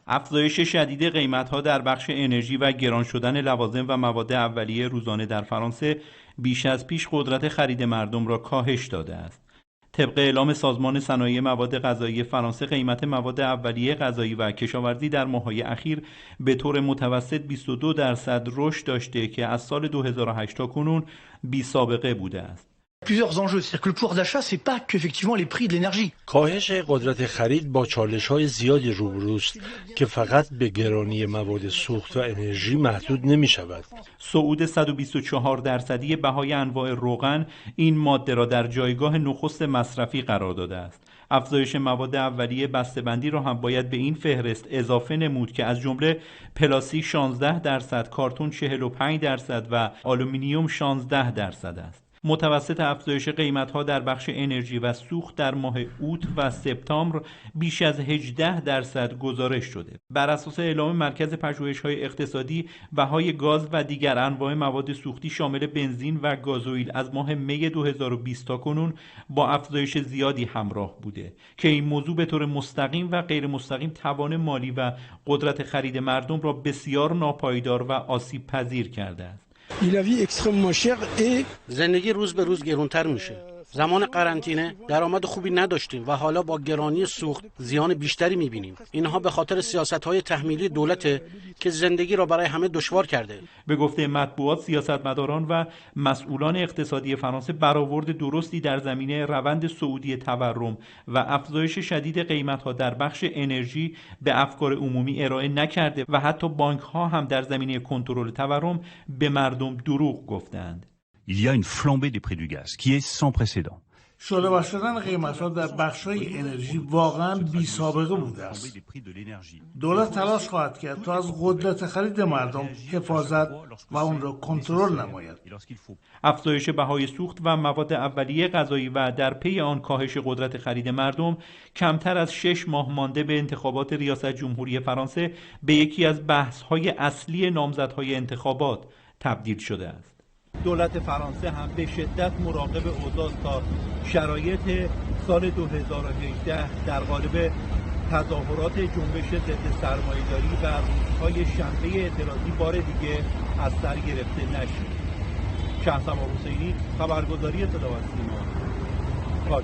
افزایش شدید قیمت‌ها در بخش انرژی و گران شدن لوازم و مواد اولیه روزانه در فرانسه بیش از پیش قدرت خرید مردم را کاهش داده است. طبق اعلام سازمان صنایع مواد غذایی فرانسه، قیمت مواد اولیه غذایی و کشاورزی در ماه‌های اخیر به طور متوسط 22% رشد داشته که از سال 2008 تا کنون بی‌سابقه بوده است. Plusieurs enjeux, c'est-à-dire que le pouvoir d'achat, c'est pas qu'effectivement les prix de l'énergie. کاهش قدرت خرید با چالش‌های زیادی روبروست که فقط به گرانی مواد سوخت و انرژی محدود نمی‌شود. صعود 124% بهای انواع روغن این ماده را در جایگاه نخست مصرفی قرار داده است. افزایش مواد اولیه بسته‌بندی را هم باید به این فهرست اضافه نمود که از جمله پلاستیک 16%، کارتون 45% و آلومینیوم 16% است. متوسط افزایش قیمت‌ها در بخش انرژی و سوخت در ماه اوت و سپتامبر بیش از 18% گزارش شده. بر اساس اعلام مرکز پژوهش‌های اقتصادی، بهای گاز و دیگر انواع مواد سوختی شامل بنزین و گازوئیل از ماه می 2020 تا کنون با افزایش زیادی همراه بوده که این موضوع به طور مستقیم و غیر مستقیم توان مالی و قدرت خرید مردم را بسیار ناپایدار و آسیب پذیر کرده است. زندگی روز به روز گرانتر میشه. زمان قرنطینه درآمد خوبی نداشتیم و حالا با گرانی سوخت زیان بیشتری میبینیم. اینها به خاطر سیاست‌های تحمیلی دولت که زندگی را برای همه دشوار کرده. به گفته مطبوعات، سیاستمداران و مسئولان اقتصادی فرانسه برآورد درستی در زمینه روند صعودی تورم و افزایش شدید قیمت‌ها در بخش انرژی به افکار عمومی ارائه نکرده و حتی بانک‌ها هم در زمینه کنترل تورم به مردم دروغ گفتند. Il y a une flambée des prix du gaz qui est sans précédent. شعله شدن قیمت‌ها در بخش‌های انرژی واقعاً بی‌سابقه بوده است. دولت تلاش خواهد کرد تا از قدرت خرید مردم حفاظت و اون را کنترل نماید. افزایش بهای سوخت و مواد اولیه غذایی و در پی آن کاهش قدرت خرید مردم کمتر از 6 ماه مانده به انتخابات ریاست جمهوری فرانسه به یکی از بحث‌های اصلی نامزدهای انتخابات تبدیل شده است. دولت فرانسه هم به شدت مراقب اوضاع تا شرایط سال 2018 در قالب تظاهرات جنبش ضد سرمایه‌داری و روزهای شنبه اعتراضی بار دیگه از سر گرفته نشه. شهرزاد حسینی، خبرگزاری صدا و سیما،